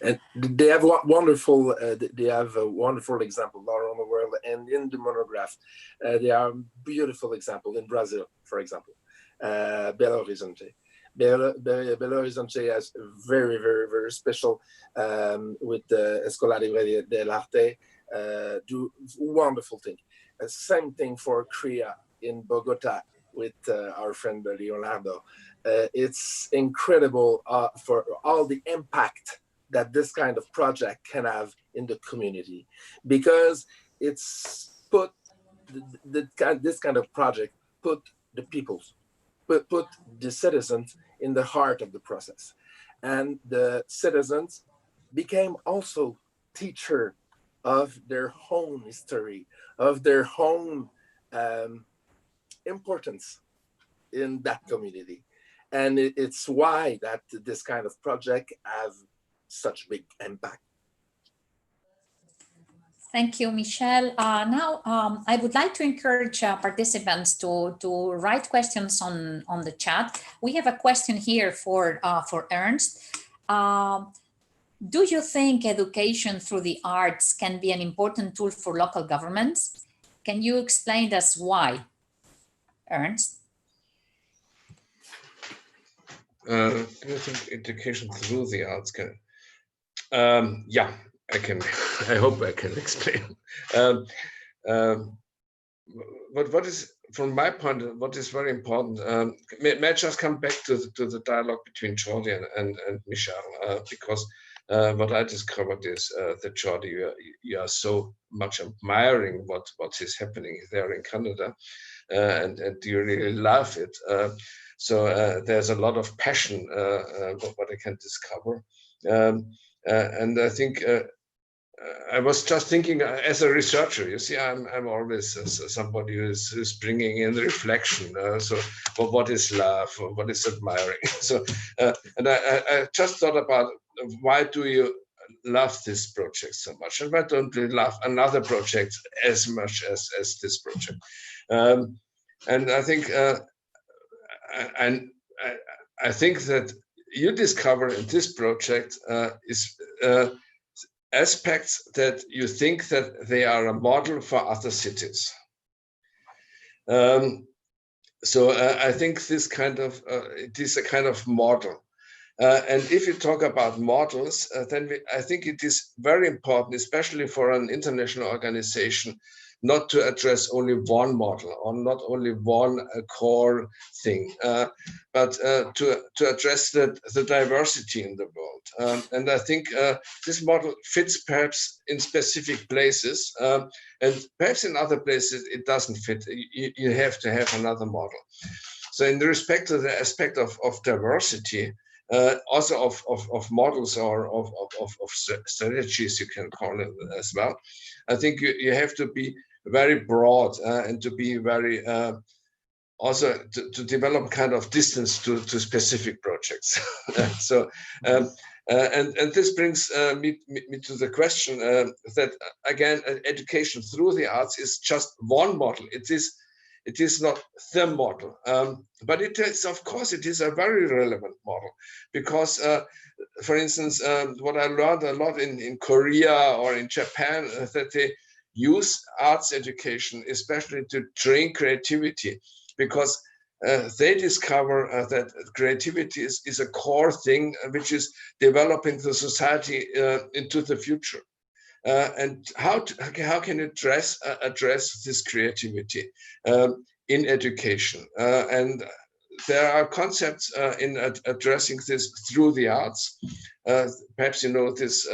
[SPEAKER 5] And they have wonderful example all around the world, and in the monograph, there are beautiful example in Brazil, for example, Belo Horizonte. Belo Horizonte has very, very, very special with the Escola Libre dell'Arte, do wonderful thing. Same thing for Korea in Bogota with our friend Leonardo. It's incredible for all the impact that this kind of project can have in the community, because it's put this kind of project put the peoples, put the citizens in the heart of the process, and the citizens became also teacher of their own history, of their own importance in that community. And it's why that this kind of project have such big impact.
[SPEAKER 1] Thank you, Michelle. Now, I would like to encourage participants to write questions on the chat. We have a question here for Ernst. Do you think education through the arts can be an important tool for local governments? Can you explain to us why, Ernst?
[SPEAKER 3] Do you think education through the arts can? Yeah, I can. I hope I can explain. But what is, from my point, what is very important? May I just come back to the dialogue between Jordi and Michel, because what I discovered is that Jordi, you are so much admiring what is happening there in Canada, and you really love it. So there's a lot of passion, what I can discover. And I think I was just thinking as a researcher, you see, I'm always somebody who's bringing in reflection. So what is love? What is admiring? So, and I just thought about, why do you love this project so much? And why don't you love another project as much as this project? And I think, I think that you discover in this project is aspects that you think that they are a model for other cities. So I think this kind of it is a kind of model. And if you talk about models, then I think it is very important, especially for an international organization, not to address only one model or not only one core thing, but to address the diversity in the world. And I think this model fits perhaps in specific places, and perhaps in other places it doesn't fit. You have to have another model. So in respect to the aspect of diversity, also of models or of strategies, you can call it as well, I think you have to be very broad and to be very also to develop kind of distance to specific projects. So and this brings me to the question that again, education through the arts is just one model. It is not the model, but it is, of course, it is a very relevant model because, for instance, what I learned a lot in Korea or in Japan, that they use arts education, especially to train creativity, because they discover that creativity is a core thing which is developing the society into the future. And how can you address this creativity in education? And there are concepts in addressing this through the arts. Perhaps you know this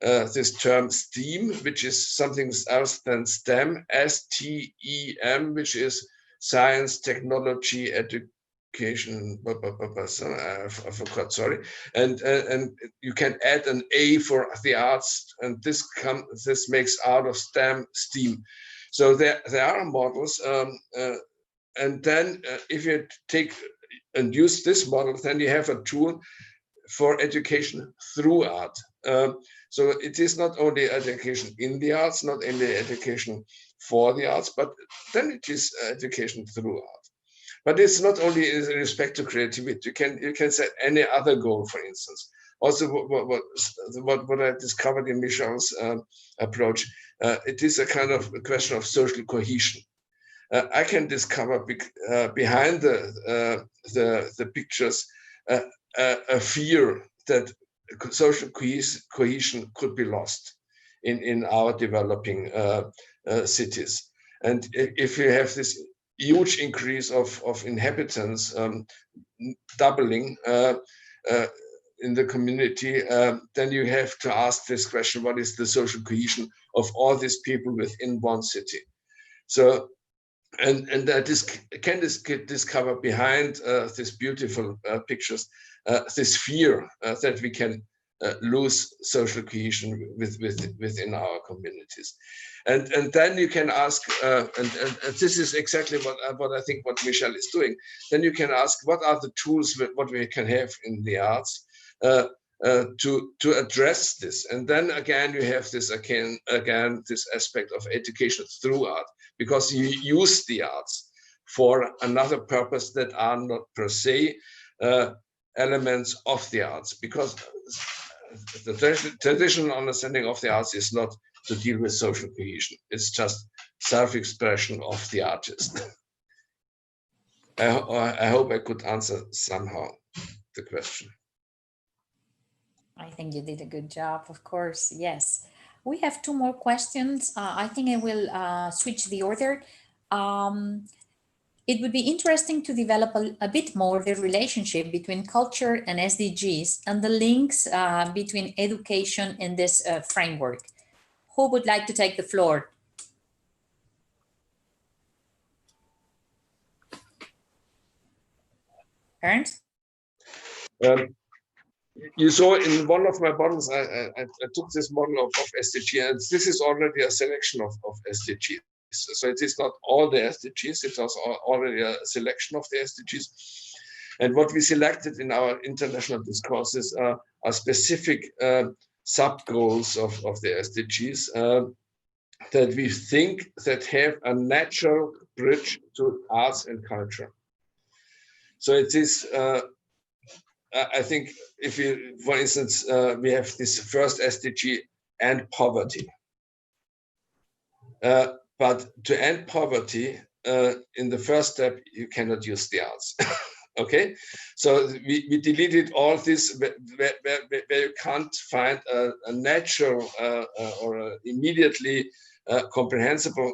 [SPEAKER 3] this term STEAM, which is something else than STEM, STEM, which is science, technology, education. I forgot. Sorry, and you can add an A for the arts, and this makes out of STEM STEAM. So there are models, and then if you take and use this model, then you have a tool for education through art. So it is not only education in the arts, not only education for the arts, but then it is education through art. But it's not only in respect to creativity. You can set any other goal, for instance. Also, what I discovered in Michel's approach, it is a kind of a question of social cohesion. I can discover behind the pictures a fear that social cohesion could be lost in our developing cities. And if you have this huge increase of inhabitants, doubling in the community, then you have to ask this question: what is the social cohesion of all these people within one city? So, and that can discover behind these beautiful pictures this fear that we can lose social cohesion within our communities. And then you can ask, and this is exactly what I think what Michel is doing. Then you can ask, what are the tools what we can have in the arts to address this? And then again, you have this again this aspect of education through art, because you use the arts for another purpose that are not per se elements of the arts, because the traditional understanding of the arts is not to deal with social cohesion. It's just self-expression of the artist. I hope I could answer somehow the question.
[SPEAKER 1] I think you did a good job, of course, yes. We have two more questions. I think I will switch the order. It would be interesting to develop a bit more the relationship between culture and SDGs and the links between education and this framework. Who would like to take the floor? Ernst?
[SPEAKER 3] You saw in one of my models, I took this model of SDG, and this is already a selection of SDGs. So it is not all the SDGs, it's also already a selection of the SDGs. And what we selected in our international discourses are specific sub-goals of the SDGs that we think that have a natural bridge to arts and culture. So it is, I think, if you, for instance, we have this first SDG, end poverty. But to end poverty, in the first step, you cannot use the arts. Okay, so we deleted all this where you can't find a natural or immediately comprehensible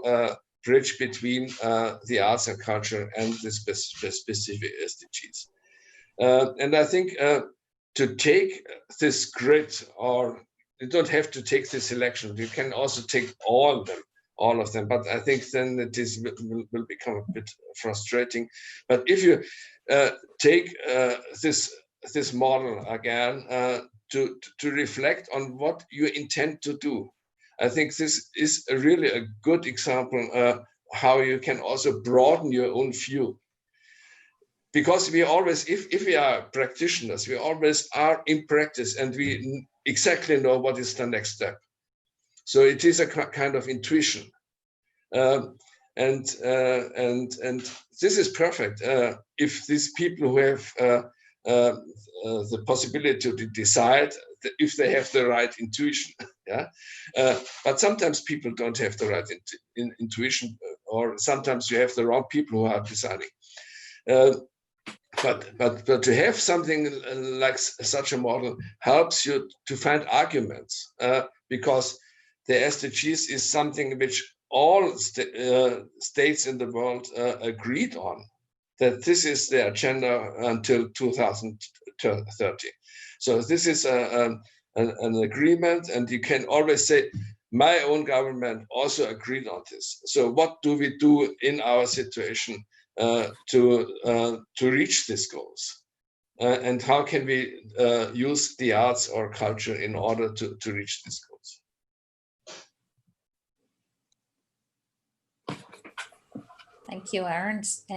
[SPEAKER 3] bridge between the arts and culture and the specific SDGs. And I think to take this grid, or you don't have to take this selection, you can also take all of them, but I think then it will become a bit frustrating. But if you take this model again to reflect on what you intend to do, I think this is really a good example how you can also broaden your own view. Because we always, if we are practitioners, we always are in practice and we exactly know what is the next step. So it is a kind of intuition. And this is perfect if these people who have the possibility to decide if they have the right intuition. Yeah, but sometimes people don't have the right intuition, or sometimes you have the wrong people who are deciding. But to have something like such a model helps you to find arguments, because the SDGs is something which all states in the world agreed on, that this is the agenda until 2030. So this is an agreement, and you can always say, my own government also agreed on this. So what do we do in our situation to reach these goals? And how can we use the arts or culture in order to reach these goals?
[SPEAKER 1] Thank you, Ernst.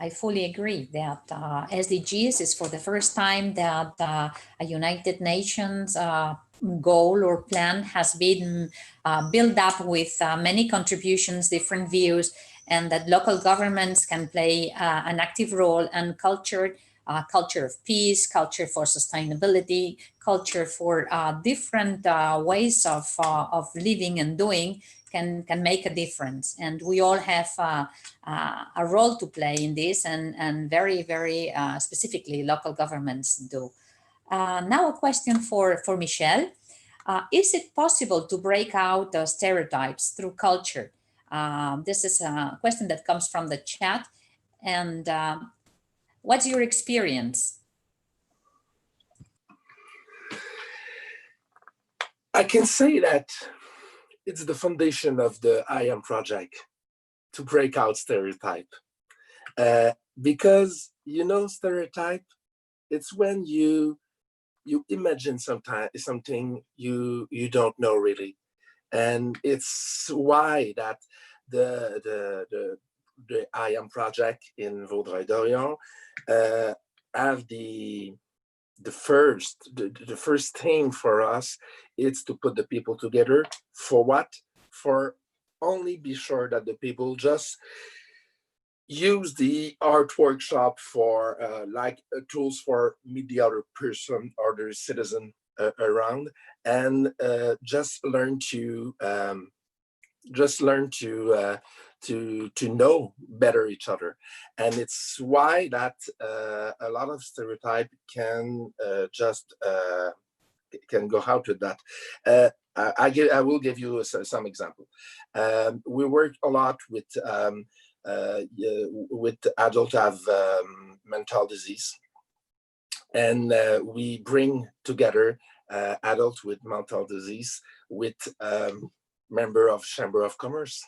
[SPEAKER 1] I fully agree that SDGs is for the first time that a United Nations goal or plan has been built up with many contributions, different views, and that local governments can play an active role, and culture of peace, culture for sustainability, culture for different ways of living and doing can make a difference. And we all have a role to play in this, and very, very specifically local governments do. Now a question for Michelle. Is it possible to break out stereotypes through culture? This is a question that comes from the chat. And what's your experience?
[SPEAKER 5] I can say that it's the foundation of the IAM project to break out stereotype. Because, stereotype, it's when you imagine something you don't know really. And it's why that the IAM project in Vaudreuil-Dorion have the first thing for us is to put the people together. For what? For only be sure that the people just use the art workshop for tools for meet the other person or the citizen around, and just learn to know better each other. And it's why that a lot of stereotype can go out with that. I will give you some example. We work a lot with adults who have mental disease, and we bring together adults with mental disease with member of Chamber of Commerce,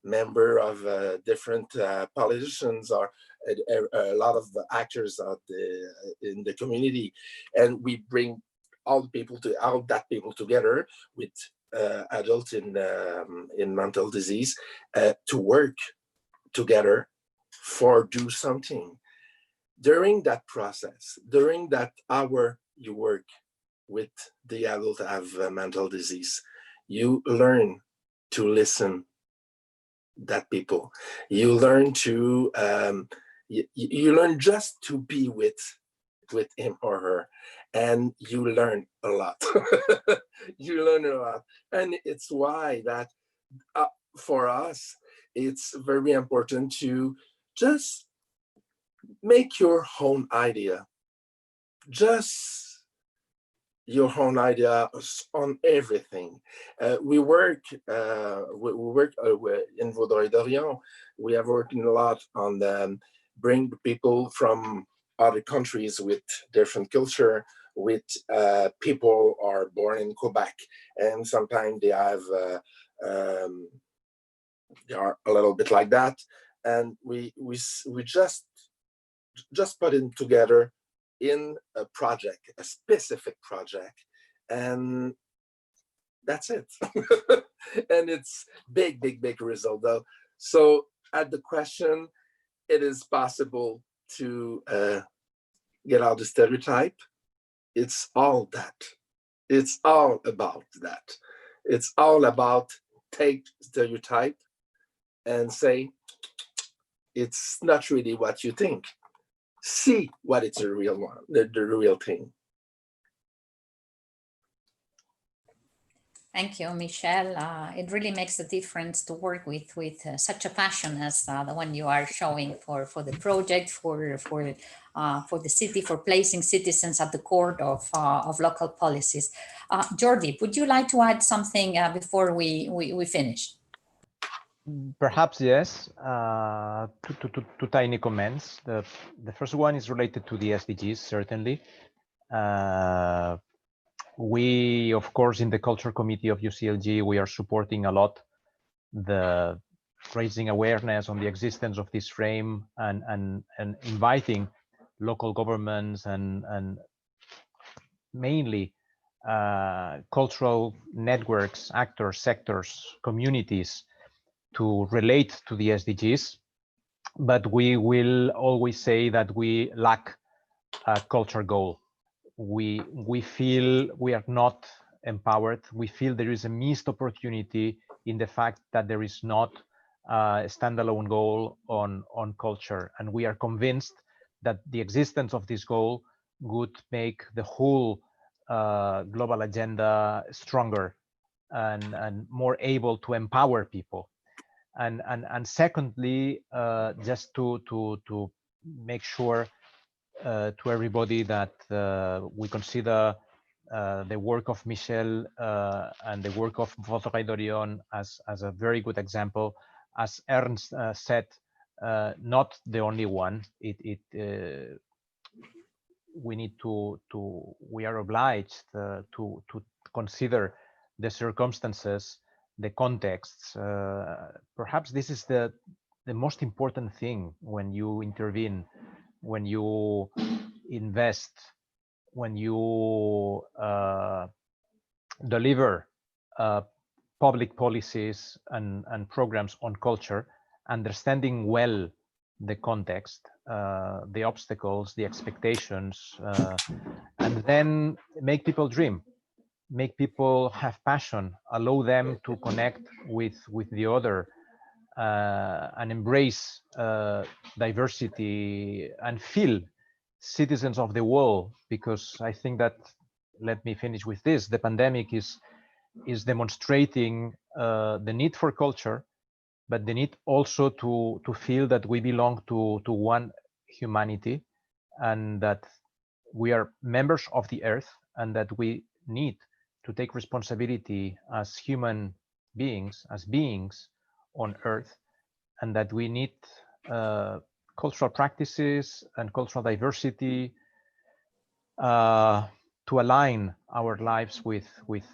[SPEAKER 5] member of different politicians, or a lot of the actors in the community, and we bring all that people together with adults in mental disease to work together for do something. During that process, during that hour you work with the adult who have mental disease, you learn to listen that people. You learn to you learn just to be with him or her, and you learn a lot. You learn a lot, and it's why that for us it's very important to just make your own idea. Just your own ideas on everything. We work in Vaudreuil-Dorion. We are working a lot on bring people from other countries with different culture, with people are born in Quebec, and sometimes they have they are a little bit like that, and we just put it together in a project, a specific project, and that's it. And it's big result though. So at the question, it is possible to get out the stereotype. It's all that. It's all about that. It's all about take stereotype and say, it's not really what you think. See what it's the real one, the real thing.
[SPEAKER 1] Thank you, Michel. It really makes a difference to work with such a passion as the one you are showing for the project, for the city, for placing citizens at the core of local policies. Jordi, would you like to add something before we finish?
[SPEAKER 4] Perhaps yes. Two tiny comments. The first one is related to the SDGs, certainly. We, of course, in the Culture Committee of UCLG, we are supporting a lot the raising awareness on the existence of this frame and inviting local governments and mainly cultural networks, actors, sectors, communities to relate to the SDGs. But we will always say that we lack a culture goal. We feel we are not empowered. We feel there is a missed opportunity in the fact that there is not a standalone goal on culture. And we are convinced that the existence of this goal would make the whole global agenda stronger and more able to empower people. And secondly, just to make sure to everybody that we consider the work of Michel and the work of Vaudreuil-Dorion as a very good example. As Ernst said, not the only one. We need we are obliged to consider the circumstances, the contexts. Perhaps this is the most important thing when you intervene, when you invest, when you deliver public policies and programs on culture, understanding well the context, the obstacles, the expectations, and then make people dream, make people have passion, allow them to connect with the other, and embrace diversity and feel citizens of the world. Because I think that, let me finish with this, the pandemic is demonstrating the need for culture, but the need also to feel that we belong to one humanity, and that we are members of the earth, and that we need to take responsibility as human beings, as beings on earth, and that we need cultural practices and cultural diversity to align our lives with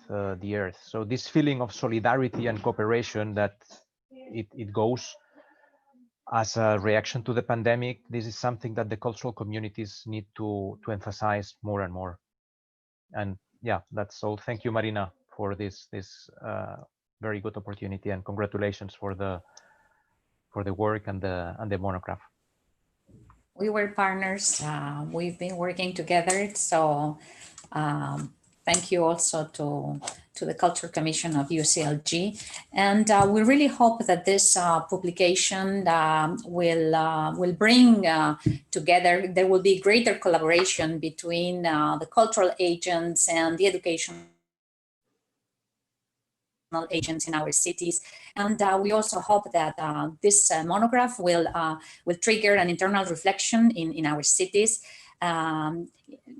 [SPEAKER 4] the earth. So this feeling of solidarity and cooperation that it goes as a reaction to the pandemic, this is something that the cultural communities need to emphasize more and more. And yeah, that's all. Thank you, Marina, for this very good opportunity, and congratulations for the work and the monograph.
[SPEAKER 1] We were partners. We've been working together. So thank you also to the Culture Commission of UCLG. And we really hope that this publication will bring together, there will be greater collaboration between the cultural agents and the educational agents in our cities. And we also hope that this monograph will trigger an internal reflection in our cities.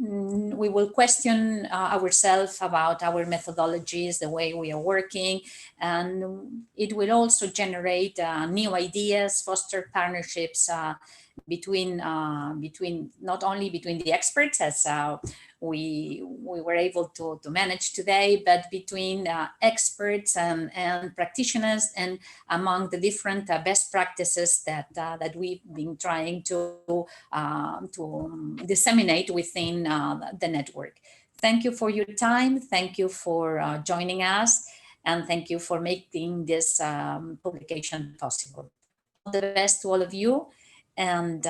[SPEAKER 1] we will question ourselves about our methodologies, the way we are working, and it will also generate new ideas, foster partnerships between not only between the experts as we were able to manage today, but between experts and practitioners, and among the different best practices that we've been trying to disseminate within the network. Thank you for your time. Thank you for joining us, and thank you for making this publication possible. All the best to all of you, and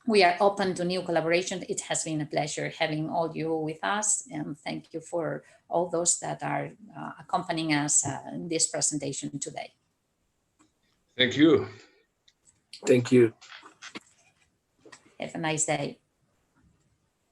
[SPEAKER 1] we are open to new collaboration. It has been a pleasure having all you with us, and thank you for all those that are accompanying us in this presentation today.
[SPEAKER 3] Thank you.
[SPEAKER 5] Thank you.
[SPEAKER 1] Have a nice day.